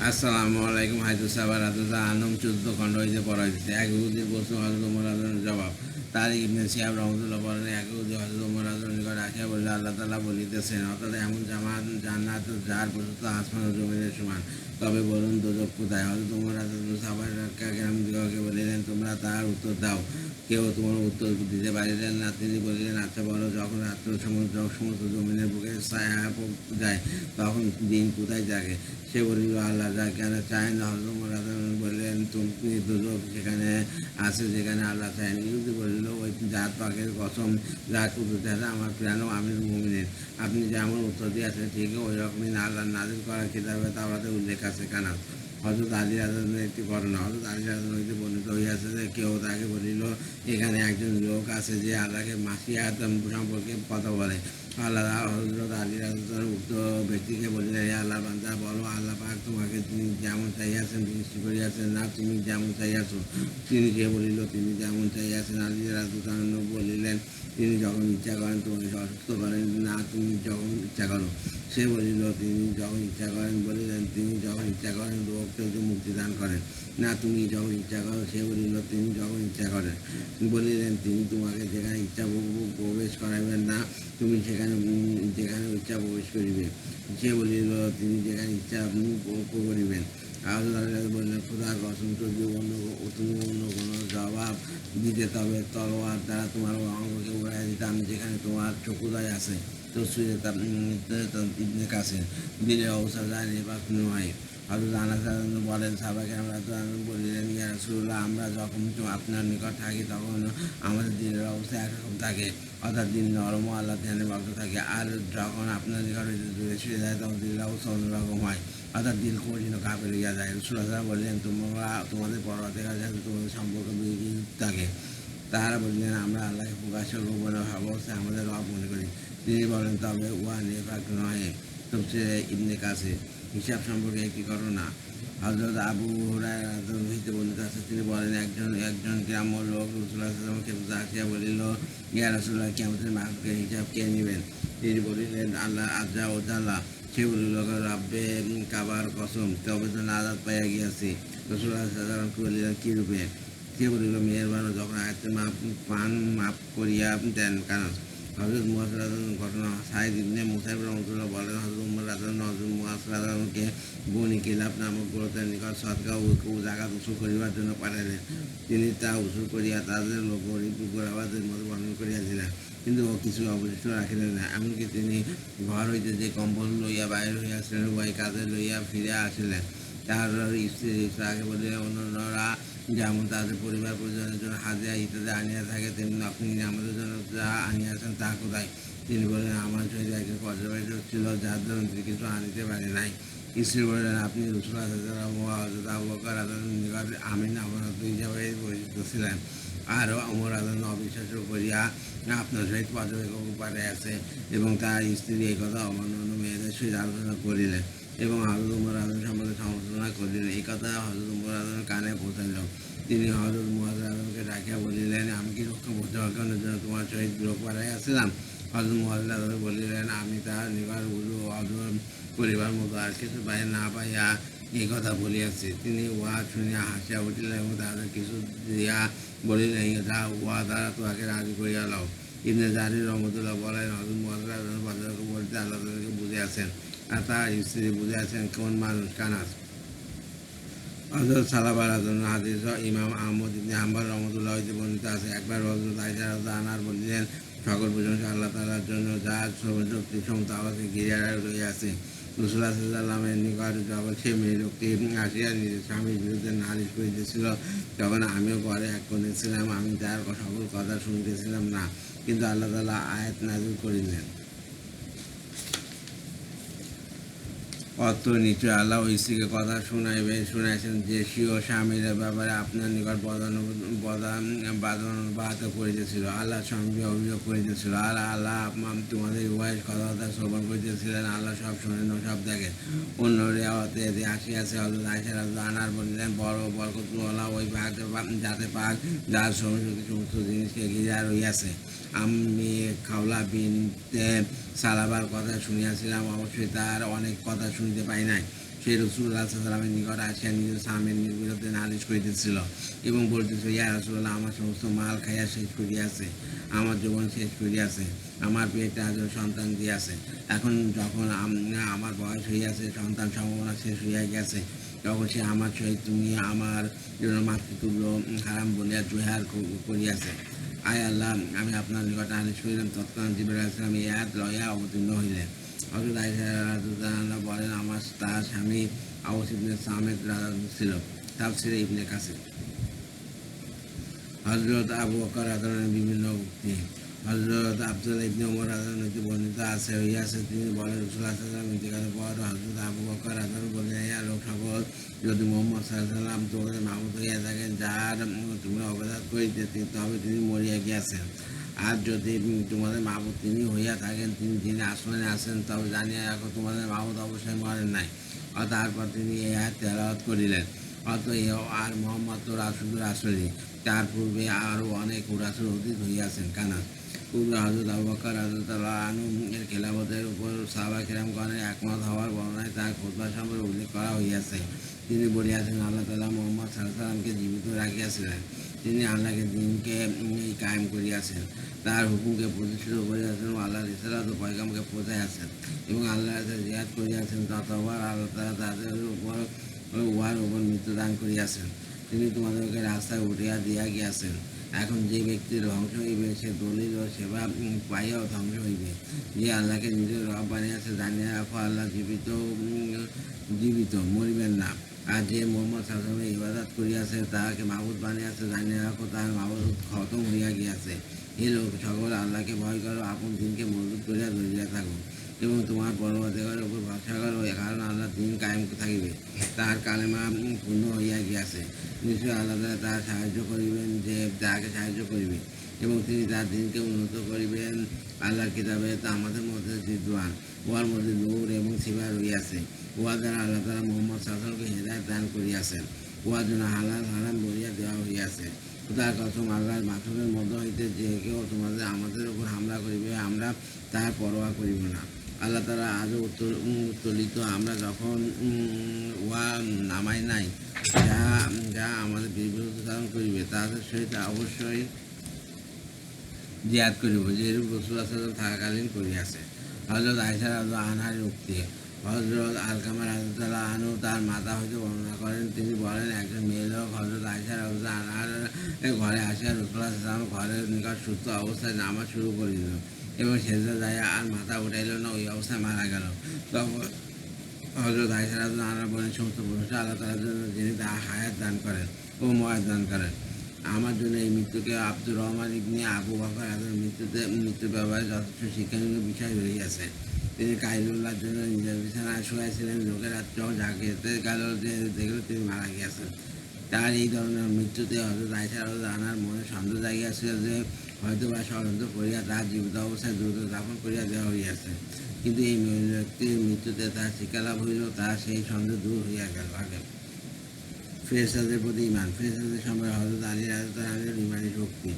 আসসালামু আলাইকুম। হায়দুর সাহেব রাদুল্লাহ আনম 14 খণ্ড হইতে পড়া হইতেছে। এক ইহুদির প্রশ্ন হযরত ওমর রাদিয়াল্লাহু জবাব। তারিক ইবনে শিহাব রাহমাতুল্লাহ বলেন, এক ইহুদি হযরত ওমর রাদিয়াল্লাহু নিকট আসিয়া বলিল, আল্লাহ তাআলা বলিতেছেন, অর্থাৎ এমন জান্নাত যার প্রশস্ত আসমান ও জমিনের সমান। তবে বলুন দোজখ কোথায়? হযরত ওমর রাদিয়াল্লাহু সাহাবায়ে কেরামদিগকে বলিলেন, তোমরা তাহার উত্তর দাও। কেউ তোমার উত্তর দিতে পারিলেন না। তিনি বলিলেন, আচ্ছা বলো, যখন রাত্র সমস্ত জমিনের বুকে ছায়া যায়, তখন দিন কোথায় জাগে? সে বলিল, আল্লাহ যা কেন চায় না। হযরত ওমর রাদিয়াল্লাহু বললেন, তুমি দোজখ সেখানে আছে যেখানে আল্লাহ চায়। ইহুদি বলিল, ওই জাত পাকের কসম যার কুদরতে আছে আমার প্রাণ ও আমিরুল মুমিনিন। আপনি যেমন উত্তর দিয়েছেন ঠিক ওই রকমই আল্লাহ নাযিল করা কিতাবে তাওরাতে উল্লেখ আছে। কানাস। হযরত আলী রাদিয়াল্লাহু একটি ঘটনা। হযরত আলী রাদিয়াল্লাহু হইতে বর্ণিত হইয়াছে যে, কেউ তাকে বলিল, এখানে একজন লোক আছে যে আল্লাহকে মাসিয়াত সম্পর্কে কথা বলে। আল্লাহ হযরত আলী রাদিয়াল্লাহু উক্ত ব্যক্তিকে বলিলেন, হে আল্লাহর বান্দা, বলো আল্লাহ পাক তোমাকে তিনি যেমন চাহিয়াছেন সৃষ্টি করিয়াছেন, না তুমি যেমন চাহিয়াছ? তিনি কে বলিল, তিনি যেমন চাহিয়াছেন। আলী রাদিয়াল্লাহু বলিলেন, তিনি যখন ইচ্ছা করেন তোমাকে অসুস্থ করেন, না তুমি যখন ইচ্ছা করো। সে বলিল, তিনি যখন ইচ্ছা করেন। বলিলেন, তিনি যখন ইচ্ছা করেন লোককে মুক্তি দান করেন, না তুমি যখন ইচ্ছা করো। সে বলিল, তিনি যখন ইচ্ছা করেন। বলিলেন, তিনি তোমাকে যেখানে ইচ্ছা প্রবেশ করাইবেন না, তুমি সেখানে যেখানে ইচ্ছা প্রবেশ করিবে। সে বলিল, তিনি যেখানে ইচ্ছা করিবেন। বললেন, খোদার কসম, তুমি অন্য কোনো জবাব দিতে তবে তলোয়ার দ্বারা তোমার অঙ্গকে উড়াইয়া দিতাম যেখানে তোমার চক্ষুদয় আছে। তো ইবনে কাসির দিলের অবস্থা যায় নির্বাক নয়। হযরত আনাস বলেন, সাহাবায়ে কেরাম বলিলেন, ইয়া রাসূলুল্লাহ, আমরা যখন আপনার নিকট থাকি তখন আমাদের দিলের অবস্থা একরকম থাকে, অর্থাৎ দিল নরম ও আল্লাহ ধ্যানে মগ্ন থাকে। আর যখন আপনার নিকট হইতে দূরে সরে যায় তখন দিলের অবস্থা অন্যরকম হয়, অর্থাৎ দিল কঠিন ও কাঁপে হইয়া যায়। রাসূলুল্লাহ বললেন, তোমাদের পরওয়ারদিগার যাতে তোমাদের সম্পর্ক বিরোধী থাকে। তাহারা বললেন, আমরা আল্লাহকে প্রকাশ্য গোপনে অবস্থায় আমাদের রব মনে করি। তিনি বলেন, তবে উহা নেফাক নয়। সবচেয়ে ইবনে কাসির হিসাব সম্পর্কে একটি ঘটনা। হযরত আবু হুরায়রা হইতে বর্ণিত আছে, তিনি বলেন, একজন গ্রাম্য লোক রাসূলুল্লাহ সাল্লাল্লাহু আলাইহি ওয়াসাল্লামকে আসিয়া বলিল, ইয়া রাসূলুল্লাহ, কিয়ামতের মাহফিলের হিসাব কে নিবেন? তিনি বলিলেন, আল্লাহ আযজা ওয়া জাল্লা। সে বলিল, রব্বে কাবার কসম, তবে তো নাজাত পাইয়া গিয়াছি। রাসূলুল্লাহ সাল্লাল্লাহু আলাইহি ওয়াসাল্লাম বলিলেন, কি রূপে? সে বলিল, মেহেরবান যখন আয়াতের মাফ করিয়া দেন। কারণ হযরত মুয়াজ রাদিয়াল্লাহু ঘটনা। সাঈদ ইবনে মুসাইয়্যিব রাহমাতুল্লাহ বলেন, হযরত ওমর রাদিয়াল্লাহু হযরত মুয়াজ রাদিয়াল্লাহুকে বনী কিলাব নামক গোত্রের নিকট সদকা ও যাকাত উসুল করিবার জন্য পাঠাইলেন। তিনি তা উসুল করিয়া তাদের গরীব গোরাবাদের মতো বর্ণন করিয়াছিলেন, কিন্তু ও কিছু অবশিষ্ট রাখিলেন না। এমনকি তিনি ঘর হইতে যে কম্বল লইয়া বাহির হইয়াছিলেন, উভয় কাঁধে লইয়া ফিরিয়া আসিলেন। তাহার স্ত্রী তাহাকে বলিলেন, অন্যরা যেমন তাদের পরিবার পরিজনের জন্য হাদিয়া ইত্যাদি আনিয়া থাকে, তেমনি আপনি আমাদের জন্য যা আনিয়াছেন তা কোথায়? তিনি বললেন, আমার সহিত একজন পর্যবেক্ষক ছিল, যার জন্য তিনি কিছু আনিতে পারে নাই। স্ত্রী বললেন, আপনি রাসূলুল্লাহ সাল্লাল্লাহু আলাইহি ওয়া সাল্লাম ও হযরত আবু বকর রাদিয়াল্লাহু আনহুর নিকট আমিন আমানত হিসাবে পরিচিত ছিলেন। আর ওমর রাদিয়াল্লাহু অবিশ্বাস করিয়া আপনার সহিত পর্যবেক্ষক পাঠাইয়াছে। এবং তার স্ত্রী এই কথা অন্যান্য মেয়েদের সহিত আলোচনা করিলেন এবং হযরত ওমর রাদিয়াল্লাহু সম্পর্কে সমালোচনা করিলেন। এই কথা হযরত ওমর রাদিয়াল্লাহুর কানে পৌঁছাইল। তিনি হযরত মুয়াজ রাদিয়াল্লাহুকে ডাকিয়া বলিলেন, আমি কি রক্ষা প্রতিরক্ষণের জন্য তোমার সহিত লোক পাঠাইয়াছিলাম? হযরত মুয়াজ রাদিয়াল্লাহু বলিলেন, আমি তাহার নিকট অর্জন করিবার মতো আর কিছু না পাইয়া এই কথা বলিয়াছি। তিনি উহা শুনিয়া হাসিয়া উঠিলেন এবং তাহাদের কিছু দিয়া বলিলেন, উহা দ্বারা তোহাকে রাজি করিয়া লও। ইবনে জারির রহমতুল্লাহ বলেন, হযরত মুয়াজ রাদিয়াল্লাহু পর্যবেক্ষক বলিতে আল্লাহ তাদেরকে বুঝিয়াছেন, আর তাহার স্ত্রী বুঝিয়াছেন কোন মানুষ। কানাস। হযরত সালাবা রাদিয়াল্লাহু হাদিস ইমাম আহমদ ইবনে হাম্বল রহমতুল্লাহ হইতে বর্ণিত আছে, একবার হযরত আয়েশা রাদিয়াল্লাহু আনহা বলিলেন, সকল প্রশংসা আল্লাহ তাআলার জন্য, যার সর্বশক্তি সমস্ত আমাকে ঘিরে রহিয়াছে। রাসূলুল্লাহ সাল্লাল্লাহু আলাইহি ওয়াসাল্লামের নিকট যখন সে মেয়ে লোকটি আসিয়া নিজের স্বামীর বিরুদ্ধে নালিশ করিতেছিল, তখন আমিও ঘরে এক কোণে ছিলাম। আমি তার সকল কথা শুনিতেছিলাম না, কিন্তু আল্লাহ তাআলা আয়াত নাযিল করিলেন। অর্থ, নিশ্চয় আল্লাহ ও স্ত্রীকে কথা শুনাইছেন যে স্বীয় স্বামীর ব্যাপারে আপনার নিকট বাধানুবাদ করিতেছিল, আল্লাহ সঙ্গে অভিযোগ করিতেছিল, আর আল্লাহ তোমাদের উভয়ের কথাবার্তা শ্রবণ করিতেছিলেন। আল্লাহ সব শোনেন ও সব দেখেন। অন্য রেওয়াতে আসিয়াছে, হযরত আয়েশা রাদিয়াল্লাহু আনহা বলিলেন, বড় বরকতওয়ালা ওই জাতে পাক যার শ্রমশক্তি সমস্ত জিনিসকে ঘিরিয়া রহিয়াছে। আমি খাওলা বিনতে সালাবার কথা শুনিয়াছিলাম, অবশ্যই তার অনেক কথা শুনিতে পাই নাই। সে রাসূলুল্লাহ সাল্লাল্লাহু আলাইহি ওয়াসাল্লামের নিকট আসিয়া নিজের স্বামীর বিরুদ্ধে নালিশ করিতেছিল এবং বলিতেছিল, ইয়া রাসূলুল্লাহ, আমার সমস্ত মাল খাইয়া শেষ করিয়াছে, আমার জীবন শেষ করিয়াছে, আমার পেটে আজ সন্তান দিয়াছে। এখন যখন আমার বয়স হইয়াছে, সন্তান সম্ভাবনা শেষ হইয়া গেছে, তখন সে আমার সহিত তুমি আমার জন্য মাতৃতুল্য হারাম বলিয়া জুহার করিয়াছে। আয় আল্লাহ, আমি আপনার নিকট নালিশ করিলাম। তৎক্ষণাৎ জিবরাইল আলাইহিস সালাম এই আয়াত লইয়া অবতীর্ণ হইলেন। হযরত আয়েশা রাদিয়াল্লাহু আনহা বলেন, আমার তার স্বামী আওস ইবনে সামিত রাদিয়াল্লাহু ছিল। তাফসীরে ইবনে কাসির। হযরত আবু বকর রাদিয়াল্লাহু বিভিন্ন উক্তি। হযরত আব্দুল্লাহ ইবনে ওমর রাদিয়াল্লাহু বর্ণিত আছে হইয়াছে, তিনি বলেন, রাসূলুল্লাহ সাল্লাল্লাহু আলাইহি ওয়াসাল্লাম ইন্তেকালের পর হযরত আবু বকর রাদিয়াল্লাহু বলেন, হে লোক সকল, যদি মুহাম্মদ সাল্লাল্লাহু আলাইহি ওয়াসাল্লাম তোমাদের মাবুদ হইয়া থাকেন, যার তোমরা অবতার করিতেছি, তবে তিনি মরিয়া গিয়াছেন। আর যদি তোমাদের মাবুদ তিনি হইয়া থাকেন, যিনি আসমানে আছেন, তবে জানিয়া রাখো তোমাদের মাবুদ অবশ্যই মরেন নাই। তারপর তিনি এই আয়াত তেলাওয়াত করিলেন, অতএব আর মুহাম্মদ তো রাসূলই, তার পূর্বে আরও অনেক রাসূল অতীত হইয়াছেন। কানাস। পূর্বে হযরত আবু বকর রাদিয়াল্লাহু আনহু এর খেলাফতের উপর সাহাবা কিরামগণের একমত হওয়ার বর্ণনায় তার খুতবা সম্পর্কে উল্লেখ করা হইয়াছে। তিনি বলিয়াছেন, আল্লাহ তাআলা মুহাম্মদ সাল্লাল্লাহু আলাইহি ওয়াসাল্লামকে জীবিত রাখিয়াছিলেন। তিনি আল্লাহকে দিনকে কায়েম করিয়াছেন, তার হুকুমকে প্রতিষ্ঠিত করিয়াছেন, আল্লাহর রিসালাত ও পয়গামকে পৌঁছাইয়াছেন এবং আল্লাহর কাছে জিহাদ করিয়াছেন। ততবার আল্লাহ তাআলা তাদের উপর উহার উপর মৃত্যুদান করিয়াছেন। তিনি তোমাদেরকে রাস্তায় উঠিয়া দিয়া গিয়াছেন। এখন যে ব্যক্তির ধ্বংস হইবে, সে দলিল ও সেবা পাইয়াও ধ্বংস হইবে। যে আল্লাহকে নিজের রব বানিয়াছে, জানিয়া রাখো আল্লাহ জীবিত, মরিবেন না। আর যে মুহাম্মদ সাল্লাল্লাহু আলাইহি ওয়াসাল্লামের ইবাদত করিয়াছে, তাহাকে মাবুদ বানিয়াছে, জানিয়া রাখো তাহার মাবুদ খতম হইয়া গিয়াছে। হে লোক সকল, আল্লাহকে ভয় করো, আপন দিনকে মজবুত করিয়া ধরিয়া থাকো এবং তোমার পরবর্তীকালের উপর ভরসা করো, কারণ আল্লাহ দিন কায়েম থাকিবে। তাহার কালেমা পূর্ণ হইয়া গিয়াছে। নিশ্চয় আল্লাহ তাহার সাহায্য করিবেন যে তাহাকে সাহায্য করিবে এবং তিনি তার দিনকে উন্নত করিবেন। আল্লাহর কিতাবে তা আমাদের মধ্যে বিদ্যমান, উহার মধ্যে নূর এবং শিফা রহিয়াছে। উহা দ্বারা আল্লাহ তাআলা মুহাম্মদ সাল্লাল্লাহু আলাইহি ওয়াসাল্লামকে হিদায়াত দান করিয়াছেন। উহার জন্য হালাল হারাম বলিয়া দেওয়া হইয়াছে। তার কসম, আল্লাহর মাথুরের মধ্য হইতে যে কেউ আমাদের উপর হামলা করিবে, আমরা তাহার পরোয়া করিব না। আল্লাহ তাআলা আজও উত্তোলিত, আমরা যখন উহা নামাই নাই, যা যা আমাদের বিরুদ্ধে ধারণ করিবে, তাদের সহিত অবশ্যই জিহাদ করিব, যেরূপ রাসূলুল্লাহ সাল্লাল্লাহু আলাইহি ওয়াসাল্লাম থাকাকালীন করিয়াছে। হযরত আয়েশা রাদিয়াল্লাহু আনহার উক্তি। হযরত আলকামা রাদিয়াল্লাহু আনহু তার মাতা হইতে বর্ণনা করেন, তিনি বলেন, একজন মেয়ে লোক হযরত আয়েশা রাদিয়াল্লাহু আনহার ঘরে আসিয়া রাসূলুল্লাহ সাল্লাল্লাহু আলাইহি ওয়াসাল্লাম ঘরের নিকট সুস্থ অবস্থায় নামাজ শুরু করিল এবং সেজদা যাইয়া আর মাথা উঠাইল না, ওই অবস্থায় মারা গেল। তখন হযরত আয়েশা রাদিয়াল্লাহু আনহা বলেন, সমস্ত প্রশংসা আল্লাহ তাআলার জন্য, যিনি তাহার হায়াত দান করেন ও ময়াত দান করেন। আমার জন্য এই মৃত্যুকে আব্দুর রহমান ইবনে আবু বকর মৃত্যু ব্যাপারে যথেষ্ট শিক্ষণীয় বিষয় রহিয়াছে। তিনি কাইলুল্লাহর জন্য নিজের বিছানায় শুয়াইছিলেন, লোকেরা চোখ জাগিতে গেল যে দেখল তিনি মারা গিয়াছেন। তার এই ধরনের মৃত্যুতে হযরত আয়েশা রাদিয়াল্লাহু আনহার মনে সন্দেহ জাগিয়াছিল যে হয়তো বা ষড়যন্ত্র করিয়া তাহার জীবিত অবস্থায় দ্রুত দাফন করিয়া দেওয়া হইয়াছে। কিন্তু এই ব্যক্তির মৃত্যুতে তাহার শিক্ষালাভ হইল, তাহার সেই সন্দেহ দূর হইয়া গেল। আগে ফেরেশতাদের প্রতি ঈমান। ফেরেশতাদের সম্পর্কে হযরত আলী রাদিয়াল্লাহু আনহুর ঈমানী শক্তি।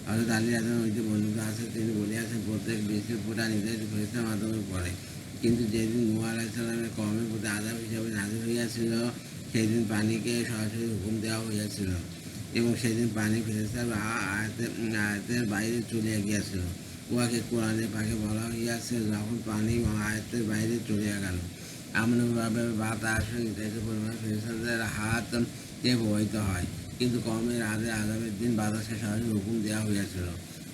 হযরত আলী রাদিয়াল্লাহু আনহু হইতে বর্ণিত আছে, তিনি বলিয়াছেন, প্রত্যেক বৃষ্টির ফোঁটা নির্ধারিত ফেরেশতার মাধ্যমে পড়ে। কিন্তু যেদিন নূহ আলাইহিস সালামের কওমের প্রতি আযাব হিসাবে নাযিল হইয়াছিল, সেই দিন পানিকে সরাসরি হুকুম দেওয়া হইয়াছিল এবং সেদিন পানি ফেরেশতার আয়াতের বাইরে চলিয়া গিয়াছিল। উহাকে কোরআনে পাকে বলা হইয়াছে, যখন পানি আয়াতের বাইরে চলিয়া গেল, এমনভাবে বাতাস নির্ধারিত পরিমাণে ফেরেশতাদের হাত প্রবাহিত হয়। কিন্তু কওমের আযাবের দিন বাতাসকে সরাসরি হুকুম দেওয়া হইয়াছিল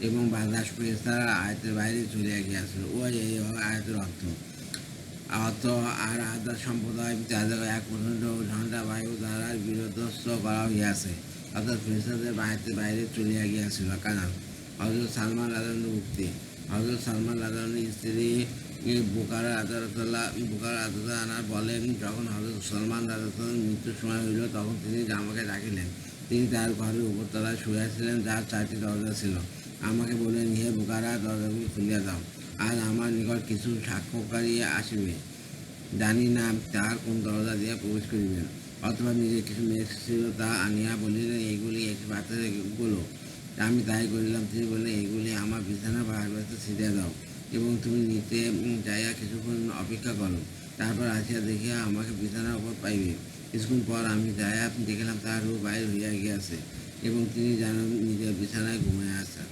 এবং বাতাস ফেরেশতার আয়াতের বাইরে চলিয়া গিয়াছিল। উহা এই আয়াতের অর্থ। আর আদার সম্প্রদায় তাদের এক প্রচণ্ড ঝঞ্ঝা বায়ু দ্বারা বিরোধস্ত করা হইয়াছে, অর্থাৎ ফেরেশতাদের আয়াতের বাইরে চলিয়া গিয়াছিল। কারণ হযরত সালমান রাদিয়াল্লাহু উক্তি। হযরত সালমান রাদিয়াল্লাহু স্ত্রী বুখারা রাদিয়াল্লাহু আনহা বলেন, যখন হযরত সালমান রাদিয়াল্লাহু মৃত্যুর সময় হইল, তখন তিনি আমাকে ডাকিলেন। তিনি তার ঘরের উপরতলায় শুইয়াছিলেন, যার 4টি দরজা ছিল। আমাকে বললেন, হে বুখারা, দরজাগুলি খুলিয়া দাও, আজ আমার নিকট কিছু সাক্ষ্যকারী আসিবে। জানি না তাহার কোন দরজা দিয়া প্রবেশ করিবেন। অথবা নিজের কিছু মেয়ে ছিল, তা আনিয়া বলিলেন, এইগুলি একটি পাত্রে গুলো। আমি তাই করিলাম। তিনি বললেন, এইগুলি আমার বিছানা বা আশপাশে ছিটিয়া দাও এবং তুমি নিতে যাইয়া কিছুক্ষণ অপেক্ষা করো। তারপর আসিয়া দেখিয়া আমাকে বিছানার উপর পাইবে। কিছুক্ষণ পর আমি যাইয়া দেখিলাম তাহার রূপ বাহির হইয়া গিয়াছে এবং তিনি যেন নিজের বিছানায় ঘুমাইয়া আছেন।